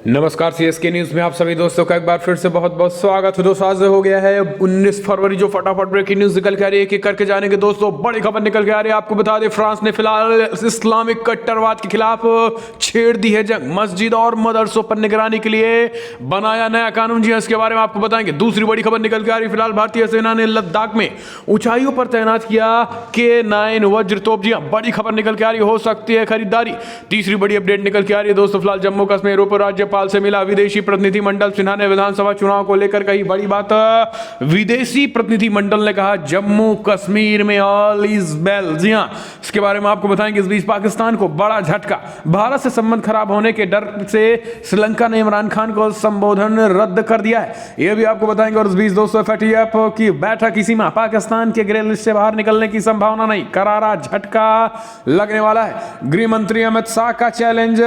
नमस्कार CSK news में आप सभी दोस्तों का एक बार फिर से बहुत बहुत स्वागत है। दोस्तों आज हो गया है 19 फरवरी, जो फटाफट ब्रेकिंग न्यूज निकल के आ रही है, एक एक करके जानेंगे। दोस्तों बड़ी खबर निकल के आ रही है, आपको बता दें फ्रांस ने फिलहाल इस्लामिक कट्टरवाद के खिलाफ छेड़ दी है जंग। मस्जिद और मदरसों पर निगरानी के लिए बनाया नया कानून। जी इसके बारे में आपको बताएंगे। दूसरी बड़ी खबर निकल के आ रही है, फिलहाल भारतीय सेना ने लद्दाख में ऊंचाइयों पर तैनात किया K9 वज्र तोप। जी बड़ी खबर निकल के आ रही है, हो सकती है खरीदारी। तीसरी बड़ी अपडेट निकल के आ रही है दोस्तों, फिलहाल जम्मू कश्मीर उपराज्यपाल से मिला विदेशी प्रतिनिधिमंडल। सिन्हा ने विधानसभा चुनाव को लेकर कही बड़ी बात। विदेशी प्रतिनिधिमंडल ने कहा जम्मू कश्मीर में ऑल इज वेल। जी हां, इसके बारे में आपको बताएंगे। इस बीच पाकिस्तान को बड़ा झटका, भारत से संबंध खराब होने के डर से श्रीलंका ने इमरान खान को संबोधन रद्द कर दिया है, यह भी आपको बताएंगे। और इस बीच दोस्तों FATF की बैठक इसी माह, पाकिस्तान के ग्रे लिस्ट से बाहर निकलने की संभावना नहीं, करारा झटका लगने वाला है। गृह मंत्री अमित शाह का चैलेंज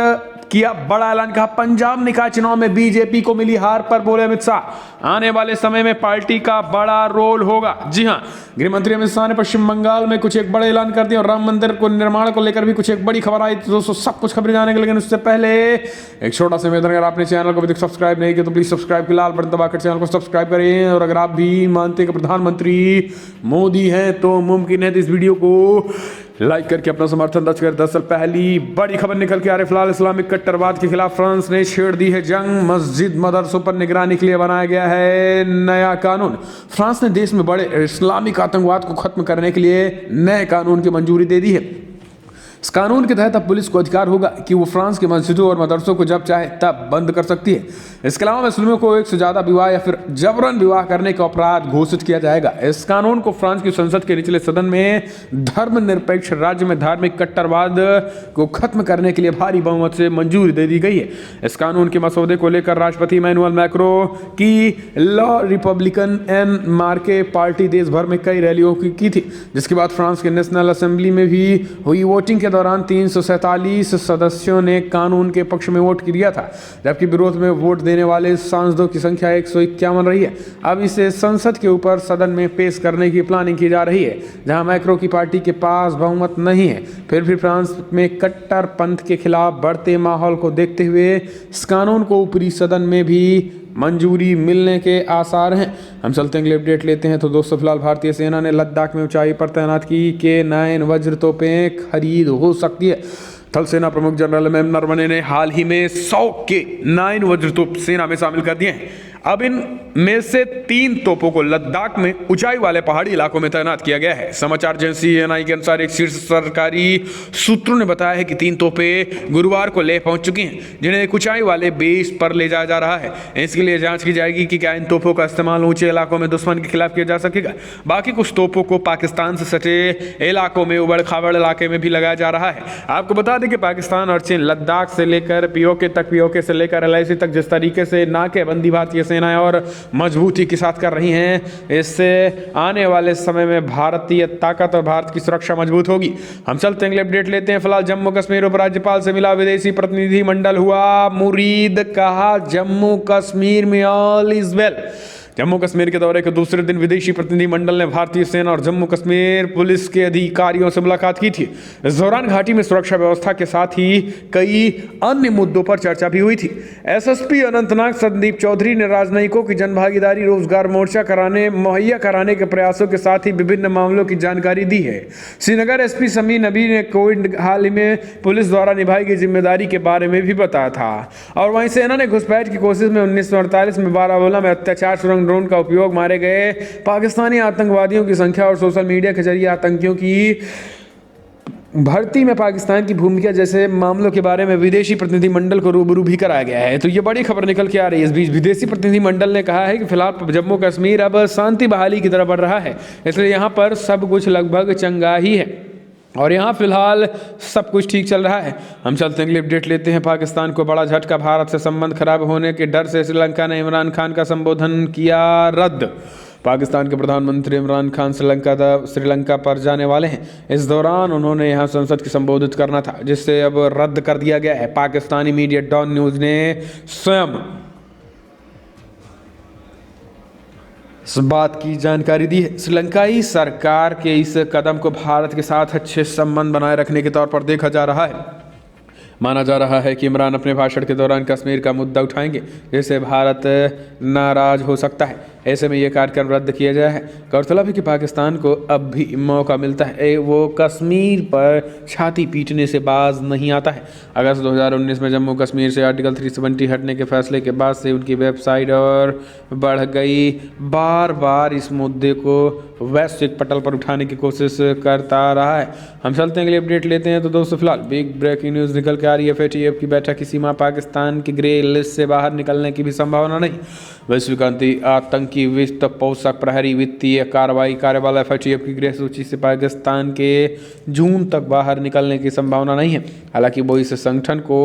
किया, बड़ा ऐलान। कहा पंजाब निकाय चुनाव में बीजेपी को मिली हार पर बोले अमित शाह आने वाले समय में पार्टी का बड़ा रोल होगा। जी हां, गृह मंत्री अमित शाह ने पश्चिम बंगाल में कुछ एक बड़े ऐलान कर दिया और राम मंदिर को निर्माण को लेकर भी कुछ एक बड़ी खबर आई। तो दोस्तों सब कुछ खबरें जाने के, लेकिन उससे पहले एक छोटा सा निवेदन, अगर आपने चैनल को अभी तक सब्सक्राइब नहीं किया तो प्लीज सब्सक्राइब के लाल बटन दबाकर चैनल को सब्सक्राइब करें। और अगर आप भी मानते हैं कि प्रधानमंत्री मोदी हैं तो मुमकिन है तो इस वीडियो को लाइक करके अपना समर्थन दर्ज करें। दरअसल पहली बड़ी खबर निकल के आ रही, फिलहाल इस्लामिक कट्टरवाद के खिलाफ फ्रांस ने छेड़ दी है जंग। मस्जिद मदरसों पर निगरानी के लिए बनाया गया है नया कानून। फ्रांस ने देश में बड़े इस्लामिक आतंकवाद को खत्म करने के लिए नए कानून की मंजूरी दे दी है। इस कानून के तहत अब पुलिस को अधिकार होगा कि वो फ्रांस की मस्जिदों और मदरसों को जब चाहे तब बंद कर सकती है। इसके अलावा मुस्लिमों को एक से ज्यादा विवाह या फिर जबरन विवाह करने का अपराध घोषित किया जाएगा। इस कानून को फ्रांस की संसद के निचले सदन में धर्मनिरपेक्ष राज्य में धार्मिक कट्टरवाद को खत्म करने के लिए भारी बहुमत से मंजूरी दे दी गई है। इस कानून के मसौदे को लेकर राष्ट्रपति इमैनुअल मैक्रो की लॉ रिपब्लिकन एन मार्के पार्टी देश भर में कई रैलियों की थी, जिसके बाद फ्रांस के नेशनल असेंबली में भी हुई वोटिंग के दौरान 347 सदस्यों ने कानून के पक्ष में वोट किया था, जबकि विरोध में वोट देने वाले सांसदों की संख्या 151 रही है। अब इसे संसद के ऊपर सदन में पेश करने की प्लानिंग की जा रही है, जहां मैक्रो की पार्टी के पास बहुमत नहीं है। फिर भी फ्रांस में कट्टरपंथ के खिलाफ बढ़ते माहौल को देखते हुए इस कानून को ऊपरी सदन में भी मंजूरी मिलने के आसार हैं। हम चलते हैं, अगले अपडेट लेते हैं। तो दोस्तों फिलहाल भारतीय सेना ने लद्दाख में ऊंचाई पर तैनात की K9 वज्र तोपें खरीद हो सकती है। थल सेना प्रमुख जनरल एम नरवणे ने हाल ही में 100 K9 वज्र तोप सेना में शामिल कर दिए हैं। अब इन में से 3 तोपों को लद्दाख में ऊंचाई वाले पहाड़ी इलाकों में तैनात किया गया है। समाचार एजेंसी एएनआई के अनुसार एक शीर्ष सरकारी सूत्रों ने बताया है कि 3 तोपें गुरुवार को लेह पहुंच चुकी हैं, जिन्हें एक ऊंचाई वाले बेस पर ले जाया जा रहा है। इसके लिए जांच की जाएगी कि क्या इन तोपों का इस्तेमाल ऊंचे इलाकों में दुश्मन के खिलाफ किया जा सकेगा। बाकी कुछ तोपों को पाकिस्तान से सटे इलाकों में, उबड़ खाबड़ इलाके में भी लगाया जा रहा है। आपको बता दें कि पाकिस्तान और चीन लद्दाख से लेकर पीओके तक, पीओके से लेकर LIC तक जिस तरीके से नाकेबंदी भारतीय सेनाएं और मजबूती के साथ कर रही हैं, इससे आने वाले समय में भारतीय ताकत और भारत की सुरक्षा मजबूत होगी। हम चलते हैं, अपडेट लेते हैं। फिलहाल जम्मू कश्मीर उपराज्यपाल से मिला विदेशी प्रतिनिधिमंडल, हुआ मुरीद। कहा जम्मू कश्मीर में all is well. Jammu Kashmir के दौरे के दूसरे दिन विदेशी प्रतिनिधिमंडल ने भारतीय सेना और जम्मू कश्मीर पुलिस के अधिकारियों से मुलाकात की थी। इस दौरान घाटी में सुरक्षा व्यवस्था के साथ ही कई अन्य मुद्दों पर चर्चा भी हुई थी। SSP अनंतनाग संदीप चौधरी ने राजनयिकों की जनभागीदारी, रोजगार मोर्चा मुहैया कराने के प्रयासों के साथ ही विभिन्न मामलों की जानकारी दी है। श्रीनगर SP समी नबी ने कोविड हाल ही में पुलिस द्वारा निभाई गई जिम्मेदारी के बारे में भी बताया था। और वहीं सेना ने घुसपैठ की कोशिश में 1948 में बारामूला में अत्याचार, सुरंग ड्रोन का उपयोग, मारे गए पाकिस्तानी आतंकवादियों की संख्या और सोशल मीडिया के जरिए आतंकियों की भर्ती में पाकिस्तान की भूमिका जैसे मामलों के बारे में विदेशी प्रतिनिधिमंडल को रूबरू भी कराया गया है। तो ये बड़ी खबर निकल के आ रही है। इस बीच विदेशी प्रतिनिधिमंडल ने कहा है कि फिलहाल जम्मू कश्मीर अब शांति बहाली की तरफ बढ़ रहा है, इसलिए यहाँ पर सब कुछ लगभग चंगा ही है और यहाँ फिलहाल सब कुछ ठीक चल रहा है। हम चलते हैं, अगले अपडेट लेते हैं। पाकिस्तान को बड़ा झटका, भारत से संबंध खराब होने के डर से श्रीलंका ने इमरान खान का संबोधन किया रद्द। पाकिस्तान के प्रधानमंत्री इमरान खान श्रीलंका पर जाने वाले हैं। इस दौरान उन्होंने यहाँ संसद को संबोधित करना था, जिससे अब रद्द कर दिया गया है। पाकिस्तानी मीडिया डॉन न्यूज़ ने स्वयं इस बात की जानकारी दी है। श्रीलंकाई सरकार के इस कदम को भारत के साथ अच्छे संबंध बनाए रखने के तौर पर देखा जा रहा है। माना जा रहा है कि इमरान अपने भाषण के दौरान कश्मीर का मुद्दा उठाएंगे, जिससे भारत नाराज हो सकता है। ऐसे में यह कार्यक्रम रद्द किया गया है। गौरतलब है कि पाकिस्तान को अब भी मौका मिलता है, वो कश्मीर पर छाती पीटने से बाज नहीं आता है। अगस्त 2019 में जम्मू कश्मीर से आर्टिकल 370 हटने के फैसले के बाद से उनकी वेबसाइट और बढ़ गई। बार बार इस मुद्दे को वैश्विक पटल पर उठाने की कोशिश करता रहा है। हम चलते हैं, अगली अपडेट लेते हैं। तो दोस्तों फिलहाल बिग ब्रेकिंग न्यूज़ निकल के आ रही है। FATF की बैठक की सीमा, पाकिस्तान की ग्रे लिस्ट से बाहर निकलने की भी संभावना नहीं। वैश्विक आतंकी वित्त पोषक प्रहरी वित्तीय कार्रवाई कार्यबल FATF की ग्रे सूची से पाकिस्तान के जून तक बाहर निकलने की संभावना नहीं है। हालांकि वो इस संगठन को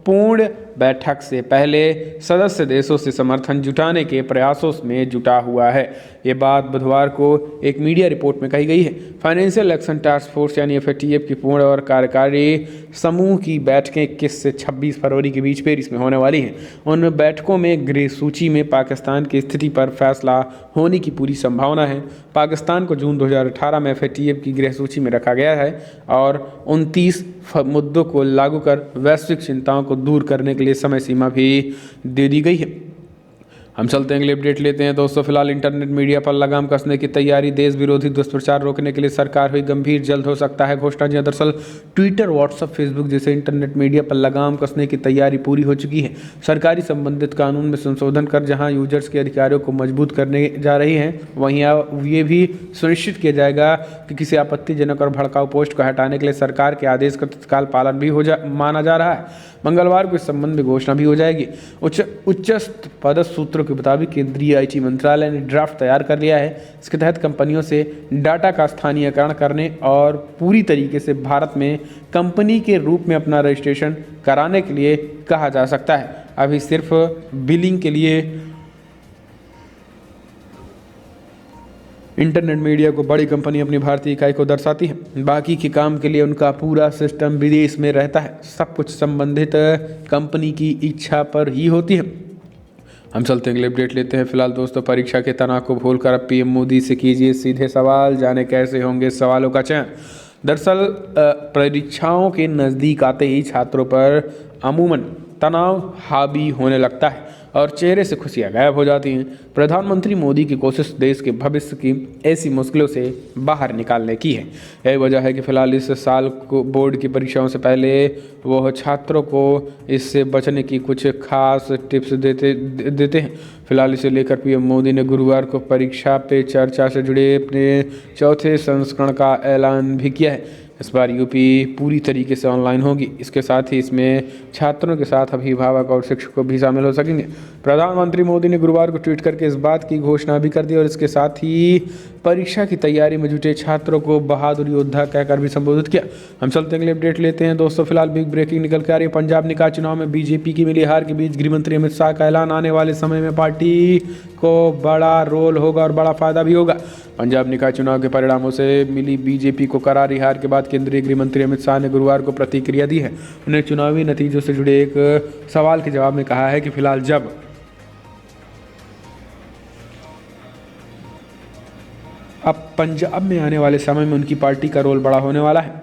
पूर्ण बैठक से पहले सदस्य देशों से समर्थन जुटाने के प्रयासों में जुटा हुआ है। ये बात बुधवार को एक मीडिया रिपोर्ट में कही गई है। फाइनेंशियल एक्शन टास्क फोर्स यानी FATF की पूर्ण और कार्यकारी समूह की बैठकें 21 से 26 फरवरी के बीच पेरिस में होने वाली हैं। उन बैठकों में ग्रे सूची में पाकिस्तान की स्थिति पर फैसला होने की पूरी संभावना है। पाकिस्तान को जून 2018 में FATF की ग्रे सूची में रखा गया है और 29 मुद्दों को लागू कर वैश्विक चिंताओं को दूर करने के लिए समय सीमा भी दे दी गई है। हम चलते हैं, अगली अपडेट लेते हैं। दोस्तों फिलहाल इंटरनेट मीडिया पर लगाम कसने की तैयारी, देश विरोधी दुष्प्रचार रोकने के लिए सरकार हुई गंभीर, जल्द हो सकता है घोषणा। जी दरअसल ट्विटर, व्हाट्सएप, फेसबुक जैसे इंटरनेट मीडिया पर लगाम कसने की तैयारी पूरी हो चुकी है। सरकारी संबंधित कानून में संशोधन कर जहां यूजर्स के अधिकारों को मजबूत करने जा रही हैं, वहीं ये भी सुनिश्चित किया जाएगा कि किसी आपत्तिजनक और भड़काऊ पोस्ट को हटाने के लिए सरकार के आदेश का तत्काल पालन भी माना जा रहा है। मंगलवार को इस संबंध में घोषणा भी हो जाएगी। उच्च पदस्थ सूत्रों के मुताबिक केंद्रीय IT मंत्रालय ने ड्राफ्ट तैयार कर लिया है। इसके तहत कंपनियों से डाटा का स्थानीयकरण करने और पूरी तरीके से भारत में कंपनी के रूप में अपना रजिस्ट्रेशन कराने के लिए कहा जा सकता है। अभी सिर्फ बिलिंग के लिए इंटरनेट मीडिया को बड़ी कंपनी अपनी भारतीय इकाई को दर्शाती है, बाकी के काम के लिए उनका पूरा सिस्टम विदेश में रहता है। सब कुछ संबंधित कंपनी की इच्छा पर ही होती है। हम चलते हैं, अगले अपडेट लेते हैं। फिलहाल दोस्तों परीक्षा के तनाव को भूलकर अब PM मोदी से कीजिए सीधे सवाल, जाने कैसे होंगे सवालों का चयन। दरअसल परीक्षाओं के नज़दीक आते ही छात्रों पर अमूमन तनाव हावी होने लगता है और चेहरे से खुशियां गायब हो जाती हैं। प्रधानमंत्री मोदी की कोशिश देश के भविष्य की ऐसी मुश्किलों से बाहर निकालने की है। यही वजह है कि फिलहाल इस साल को बोर्ड की परीक्षाओं से पहले वह छात्रों को इससे बचने की कुछ खास टिप्स देते हैं। फिलहाल इसे लेकर PM मोदी ने गुरुवार को परीक्षा पे चर्चा से जुड़े अपने चौथे संस्करण का ऐलान भी किया है। इस बार UP पूरी तरीके से ऑनलाइन होगी। इसके साथ ही इसमें छात्रों के साथ अभिभावक और शिक्षक भी शामिल हो सकेंगे। प्रधानमंत्री मोदी ने गुरुवार को ट्वीट करके इस बात की घोषणा भी कर दी और इसके साथ ही परीक्षा की तैयारी में जुटे छात्रों को बहादुर योद्धा कहकर भी संबोधित किया। हम चलते हैं, अगले अपडेट लेते हैं। दोस्तों फिलहाल बिग ब्रेकिंग निकल के आ रही है। पंजाब निकाय चुनाव में BJP की मिली हार के बीच गृह मंत्री अमित शाह का ऐलान, आने वाले समय में पार्टी को बड़ा रोल होगा और बड़ा फायदा भी होगा। पंजाब निकाय चुनाव के परिणामों से मिली BJP को करारी हार के बाद केंद्रीय गृह मंत्री अमित शाह ने गुरुवार को प्रतिक्रिया दी है। उन्हें चुनावी नतीजों से जुड़े एक सवाल के जवाब में कहा है कि फिलहाल जब अब पंजाब में आने वाले समय में उनकी पार्टी का रोल बड़ा होने वाला है।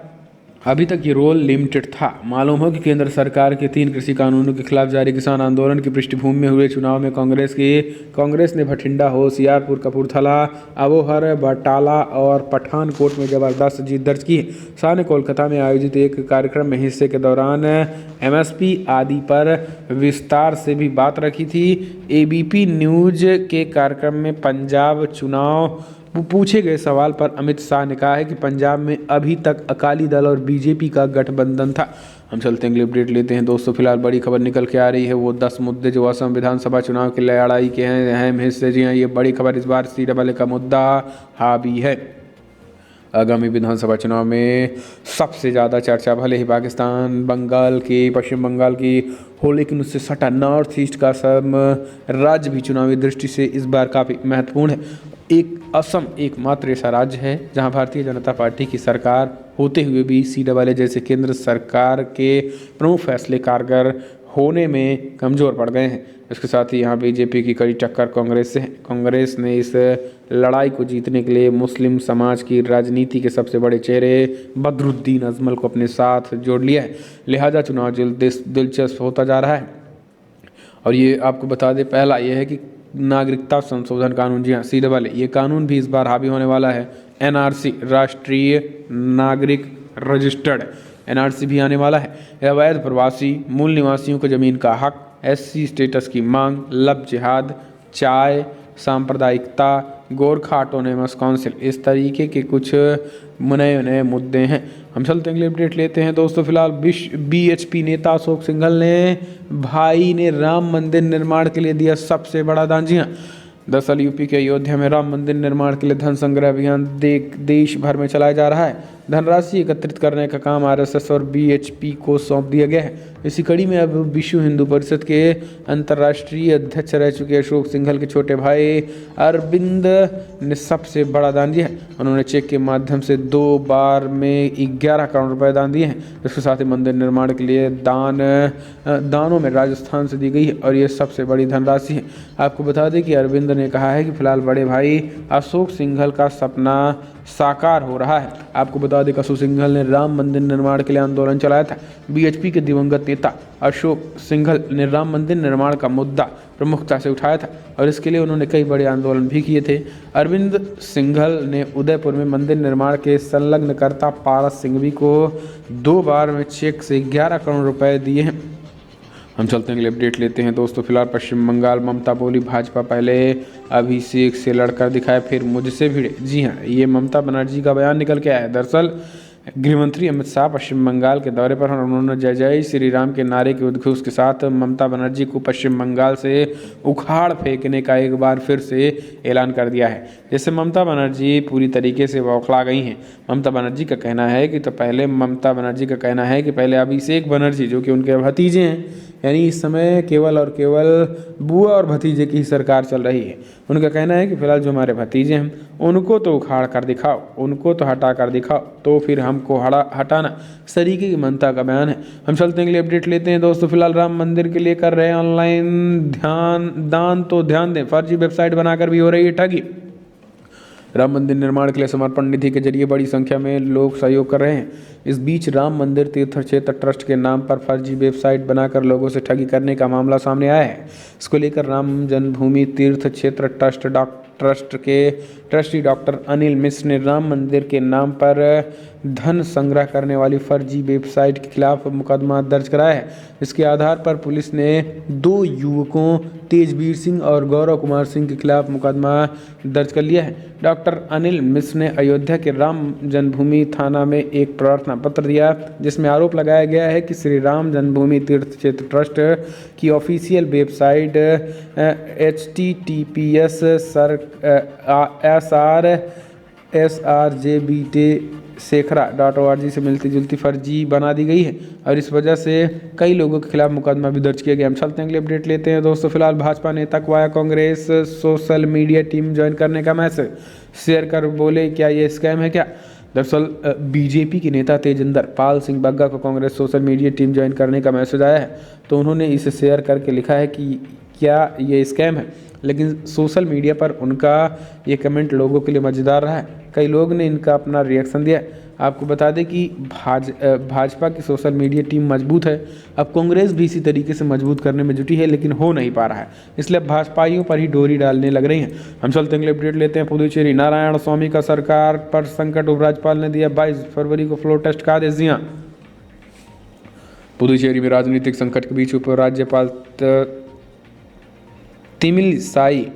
अभी तक ये रोल लिमिटेड था। मालूम हो कि केंद्र सरकार के 3 कृषि कानूनों के खिलाफ जारी किसान आंदोलन की पृष्ठभूमि में हुए चुनाव में कांग्रेस ने भटिंडा, होशियारपुर, कपूरथला, अबोहर, बटाला और पठानकोट में जबरदस्त जीत दर्ज की है। शाह ने कोलकाता में आयोजित एक कार्यक्रम में हिस्से के दौरान MSP आदि पर विस्तार से भी बात रखी थी। ABP न्यूज के कार्यक्रम में पंजाब चुनाव पूछे गए सवाल पर अमित शाह ने कहा है कि पंजाब में अभी तक अकाली दल और BJP का गठबंधन था। हम चलते हैं, अगले अपडेट लेते हैं। दोस्तों फिलहाल बड़ी खबर निकल के आ रही है, वो 10 मुद्दे जो असम विधानसभा चुनाव की लड़ाई के हैं अहम हिस्से। जी हाँ, ये बड़ी खबर इस बार CAA का मुद्दा हावी है। आगामी विधानसभा चुनाव में सबसे ज़्यादा चर्चा भले ही पश्चिम बंगाल की हो, लेकिन उससे सटा नॉर्थ ईस्ट का असम राज्य भी चुनावी दृष्टि से इस बार काफ़ी महत्वपूर्ण है। असम एकमात्र ऐसा राज्य है जहां भारतीय जनता पार्टी की सरकार होते हुए भी CAA जैसे केंद्र सरकार के प्रमुख फैसले कारगर होने में कमज़ोर पड़ गए हैं। इसके साथ ही यहाँ बीजेपी की कड़ी टक्कर कांग्रेस से है। कांग्रेस ने इस लड़ाई को जीतने के लिए मुस्लिम समाज की राजनीति के सबसे बड़े चेहरे बदरुद्दीन अजमल को अपने साथ जोड़ लिया है, लिहाजा चुनाव दिलचस्प होता जा रहा है। और ये आपको बता दें, पहला ये है कि नागरिकता संशोधन कानून, जी हाँ सीधे वाले, ये कानून भी इस बार हावी होने वाला है। एनआरसी, राष्ट्रीय नागरिक रजिस्टर्ड, एनआरसी भी आने वाला है। अवैध प्रवासी मूल निवासियों को ज़मीन का हक, एससी स्टेटस की मांग, लव जिहाद, चाय, सांप्रदायिकता, गोरखा ऑटोनोमस काउंसिल, इस तरीके के कुछ नए नए मुद्दे हैं। हम चलते अगले अपडेट लेते हैं दोस्तों। फिलहाल बीएचपी नेता अशोक सिंघल ने भाई ने राम मंदिर निर्माण के लिए दिया सबसे बड़ा दान। जी हाँ, दरअसल यूपी के अयोध्या में राम मंदिर निर्माण के लिए धन संग्रह अभियान देश भर में चलाया जा रहा है। धनराशि एकत्रित करने का काम आरएसएस और बीएचपी को सौंप दिया गया है। इसी कड़ी में अब विश्व हिंदू परिषद के अंतर्राष्ट्रीय अध्यक्ष रह चुके अशोक सिंघल के छोटे भाई अरविंद ने सबसे बड़ा दान दिया है। उन्होंने चेक के माध्यम से 2 बार में 11 करोड़ रुपए दान दिए हैं। इसके साथ ही मंदिर निर्माण के लिए दानों में राजस्थान से दी गई है और ये सबसे बड़ी धनराशि है। आपको बता दें कि अरविंद ने कहा है कि फिलहाल बड़े भाई अशोक सिंघल का सपना साकार हो रहा है। आपको बता दें कि अशोक सिंघल ने राम मंदिर निर्माण के लिए आंदोलन चलाया था। बीएचपी के दिवंगत नेता अशोक सिंघल ने राम मंदिर निर्माण का मुद्दा प्रमुखता से उठाया था और इसके लिए उन्होंने कई बड़े आंदोलन भी किए थे। अरविंद सिंघल ने उदयपुर में मंदिर निर्माण के संलग्नकर्ता पारस सिंघवी को 2 बार में चेक से 11 करोड़ रुपए दिए हैं। हम चलते हैं अगले अपडेट लेते हैं दोस्तों। फिलहाल पश्चिम बंगाल, ममता बोली भाजपा पहले अभिषेक से लड़कर दिखाए फिर मुझसे भिड़े। जी हाँ, ये ममता बनर्जी का बयान निकल के आया है। दरअसल गृहमंत्री अमित शाह पश्चिम बंगाल के दौरे पर उन्होंने जय जय श्री राम के नारे के उद्घोष के साथ ममता बनर्जी को पश्चिम बंगाल से उखाड़ फेंकने का एक बार फिर से ऐलान कर दिया है, जिससे ममता बनर्जी पूरी तरीके से बौखला गई हैं। ममता बनर्जी का कहना है कि पहले अभिषेक बनर्जी, जो कि उनके भतीजे हैं, यानी इस समय केवल और केवल बुआ और भतीजे की सरकार चल रही है। उनका कहना है कि फिलहाल जो हमारे भतीजे हैं उनको तो उखाड़ कर दिखाओ, उनको तो हटा कर दिखाओ, तो फिर हमको हटाना, इस तरीके की ममता का बयान है। हम चलते हैं अगले अपडेट लेते हैं दोस्तों। फिलहाल राम मंदिर के लिए कर रहे हैं ऑनलाइन दान, तो ध्यान दें, फर्जी वेबसाइट बनाकर भी हो रही है ठगी। राम मंदिर निर्माण के लिए समर्पण निधि के जरिए बड़ी संख्या में लोग सहयोग कर रहे हैं। इस बीच राम मंदिर तीर्थ क्षेत्र ट्रस्ट के नाम पर फर्जी वेबसाइट बनाकर लोगों से ठगी करने का मामला सामने आया है। इसको लेकर राम जन्मभूमि तीर्थ क्षेत्र ट्रस्ट के ट्रस्टी डॉक्टर अनिल मिश्र ने राम मंदिर के नाम पर धन संग्रह करने वाली फर्जी वेबसाइट के खिलाफ मुकदमा दर्ज कराया है। इसके आधार पर पुलिस ने 2 युवकों तेजवीर सिंह और गौरव कुमार सिंह के खिलाफ मुकदमा दर्ज कर लिया है। डॉक्टर अनिल मिश्र ने अयोध्या के राम जन्मभूमि थाना में एक प्रार्थना पत्र दिया, जिसमें आरोप लगाया गया है कि श्री राम जन्मभूमि तीर्थ क्षेत्र ट्रस्ट की ऑफिशियल वेबसाइट https://srjbtsekhara.org से मिलती जुलती फर्जी बना दी गई है और इस वजह से कई लोगों के खिलाफ मुकदमा भी दर्ज किया गया। हम चलते हैं अगले अपडेट लेते हैं दोस्तों। फिलहाल भाजपा नेता को आया Congress social media team join करने का मैसेज, शेयर कर बोले क्या ये स्कैम है क्या। दरअसल बीजेपी के नेता तेजिंदर पाल सिंह बग्गा को Congress social media team join करने का मैसेज आया है, तो उन्होंने इसे शेयर करके लिखा है कि क्या ये स्कैम है। लेकिन सोशल मीडिया पर उनका ये कमेंट लोगों के लिए मज़ेदार रहा है। कई लोग ने इनका अपना रिएक्शन दिया। आपको बता दें कि भाजपा की सोशल मीडिया टीम मजबूत है। अब कांग्रेस भी इसी तरीके से मजबूत करने में जुटी है, लेकिन हो नहीं पा रहा है, इसलिए भाजपाइयों पर ही डोरी डालने लग रही हैं। हम चलते हैं अगले अपडेट लेते हैं। पुदुचेरी, नारायण स्वामी का सरकार पर संकट, उपराज्यपाल ने दिया 22 फरवरी को फ्लोर टेस्ट का आदेश दिया। पुदुचेरी में राजनीतिक संकट के बीच उपराज्यपाल तिमिलसाई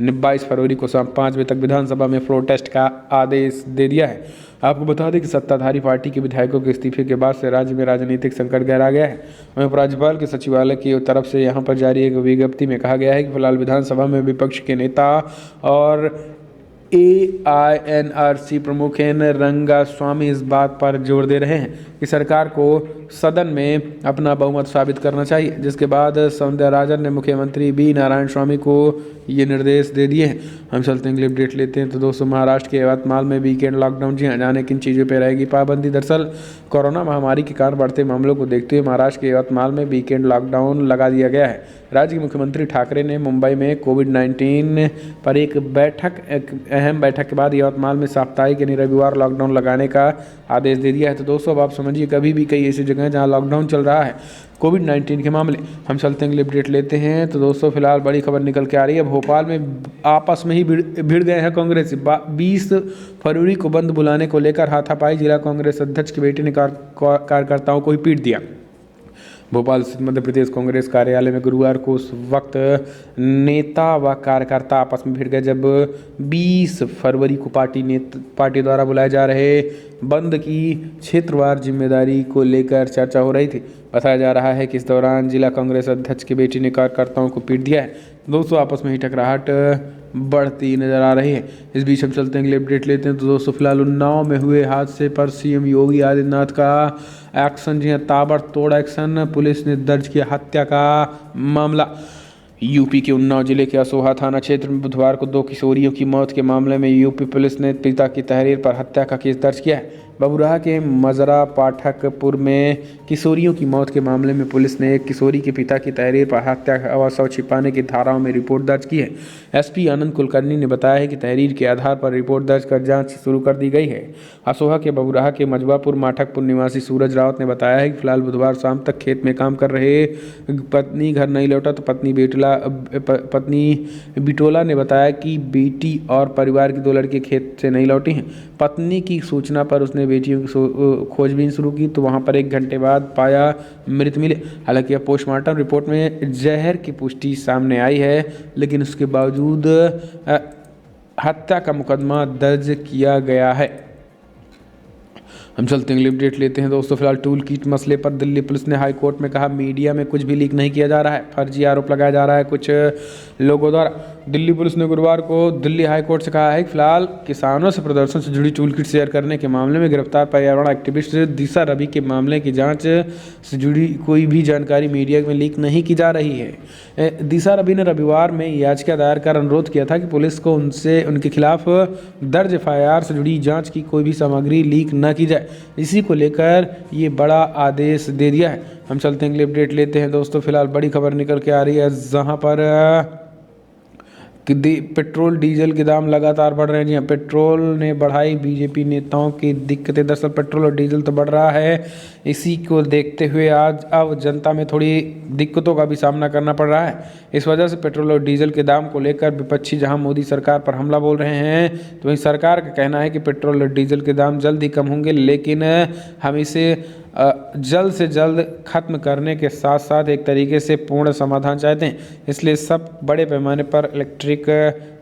ने 22 फरवरी को शाम 5 बजे तक विधानसभा में फ्लोर टेस्ट का आदेश दे दिया है। आपको बता दें कि सत्ताधारी पार्टी के विधायकों के इस्तीफे के बाद से राज्य में राजनीतिक संकट गहरा गया है। वहीं उपराज्यपाल के सचिवालय की तरफ से यहां पर जारी एक विज्ञप्ति में कहा गया है कि फिलहाल विधानसभा में विपक्ष के नेता और AINRC प्रमुख एन रंगास्वामी इस बात पर जोर दे रहे हैं कि सरकार को सदन में अपना बहुमत साबित करना चाहिए, जिसके बाद सौंदरराजन ने मुख्यमंत्री बी नारायण स्वामी को ये निर्देश दे दिए हैं। हम चलते हैं अगली अपडेट लेते हैं। तो दोस्तों, महाराष्ट्र के यवतमाल में वीकेंड लॉकडाउन, जी हाँ, जाने किन चीज़ों पर रहेगी पाबंदी। दरअसल कोरोना महामारी के कारण बढ़ते मामलों को देखते हुए महाराष्ट्र के यवतमाल में वीकेंड लॉकडाउन लगा दिया गया है। राज्य के मुख्यमंत्री ठाकरे ने मुंबई में कोविड-19 पर एक अहम बैठक के बाद यवतमाल में साप्ताहिक यानी रविवार लॉकडाउन लगाने का आदेश दे दिया है। तो दोस्तों, अब आप समझिए, कभी भी कई ऐसी जगह हैं जहां लॉकडाउन चल रहा है कोविड-19 के मामले। हम चलते हैं अगली अपडेट लेते हैं। तो दोस्तों, फिलहाल बड़ी खबर निकल के आ रही है। भोपाल में आपस में ही भिड़ गए हैं कांग्रेस। 20 फरवरी को बंद बुलाने को लेकर हाथापाई। जिला कांग्रेस अध्यक्ष की बेटी ने कार्यकर्ताओं को ही पीट दिया। भोपाल स्थित मध्य प्रदेश कांग्रेस कार्यालय में गुरुवार को उस वक्त नेता व कार्यकर्ता आपस में भिड़ गए जब 20 फरवरी को पार्टी द्वारा बुलाए जा रहे बंद की क्षेत्रवार जिम्मेदारी को लेकर चर्चा हो रही थी। बताया जा रहा है कि इस दौरान जिला कांग्रेस अध्यक्ष की बेटी ने कार्यकर्ताओं को पीट दिया है। दोस्तों, आपस में ही टकराहट बढ़ती नजर आ रही है। इस बीच हम चलते हैं अगले अपडेट लेते हैं। तो दोस्तों, फिलहाल उन्नाव में हुए हादसे पर सीएम योगी आदित्यनाथ का एक्शन, जी हाँ, ताबड़तोड़ एक्शन। पुलिस ने दर्ज किया हत्या का मामला। यूपी के उन्नाव जिले के असोहा थाना क्षेत्र में बुधवार को 2 किशोरियों की मौत के मामले में यूपी पुलिस ने पिता की तहरीर पर हत्या का केस दर्ज किया है। बबुराहा के मजरा पाठकपुर में किशोरियों की मौत के मामले में पुलिस ने एक किशोरी के पिता की तहरीर पर हत्या का शव छिपाने की धाराओं में रिपोर्ट दर्ज की है। एसपी आनंद कुलकर्णी ने बताया है कि तहरीर के आधार पर रिपोर्ट दर्ज कर जांच शुरू कर दी गई है। असोहा के बबुराहा के मजबापुर माठकपुर निवासी सूरज रावत ने बताया है कि फिलहाल बुधवार शाम तक खेत में काम कर रहे पत्नी घर नहीं लौटा तो पत्नी बिटोला ने बताया कि बेटी और परिवार के 2 लड़के खेत से नहीं लौटी हैं। पत्नी की सूचना पर उसने बेटियों की खोजबीन शुरू की तो वहां पर 1 घंटे बाद पाया मृत मिले। हालांकि अब पोस्टमार्टम रिपोर्ट में जहर की पुष्टि सामने आई है, लेकिन उसके बावजूद हत्या का मुकदमा दर्ज किया गया है। हम चलते हैं अपडेट लेते हैं। दोस्तों, फिलहाल टूल किट मसले पर दिल्ली पुलिस ने हाई कोर्ट में कहा मीडिया में कुछ भी लीक नहीं किया जा रहा है। फर्जी आरोप लगाया जा रहा है कुछ लोगों द्वारा। दिल्ली पुलिस ने गुरुवार को दिल्ली हाई कोर्ट से कहा है कि फिलहाल किसानों से प्रदर्शन से जुड़ी टूल किट शेयर करने के मामले में गिरफ्तार पर्यावरण एक्टिविस्ट दिशा रवि के मामले की जांच से जुड़ी कोई भी जानकारी मीडिया में लीक नहीं की जा रही है। दिशा रवि ने रविवार में याचिका दायर कर अनुरोध किया था कि पुलिस को उनके खिलाफ दर्ज FIR से जुड़ी जाँच की कोई भी सामग्री लीक न की जाए। इसी को लेकर ये बड़ा आदेश दे दिया है। हम चलते हैं अगले अपडेट लेते हैं। दोस्तों, फिलहाल बड़ी खबर निकल के आ रही है जहां पर पेट्रोल डीजल के दाम लगातार बढ़ रहे हैं। जी हाँ, पेट्रोल ने बढ़ाई बीजेपी नेताओं की दिक्कतें। दरअसल पेट्रोल और डीजल तो बढ़ रहा है, इसी को देखते हुए अब जनता में थोड़ी दिक्कतों का भी सामना करना पड़ रहा है। इस वजह से पेट्रोल और डीजल के दाम को लेकर विपक्षी जहां मोदी सरकार पर हमला बोल रहे हैं, तो वहीं सरकार का कहना है कि पेट्रोल और डीजल के दाम जल्द ही कम होंगे, लेकिन हम इसे जल्द से जल्द खत्म करने के साथ साथ एक तरीके से पूर्ण समाधान चाहते हैं। इसलिए सब बड़े पैमाने पर इलेक्ट्रिक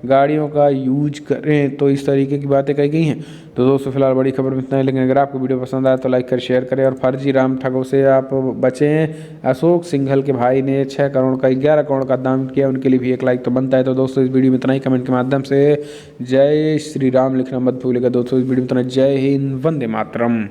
गाड़ियों का यूज करें, तो इस तरीके की बातें कही गई हैं। तो दोस्तों, फिलहाल बड़ी खबर में इतना ही, लेकिन अगर आपको वीडियो पसंद आया तो लाइक कर शेयर करें और फर्जी राम ठगों से आप बचें। अशोक सिंघल के भाई ने 6 करोड़ का 11 करोड़ का दान किया, उनके लिए भी 1 लाइक तो बनता है। तो दोस्तों, इस वीडियो में इतना ही। कमेंट के माध्यम से जय श्री राम लिखना मत भूलिएगा। दोस्तों, इस वीडियो में इतना। जय हिंद, वंदे मातरम।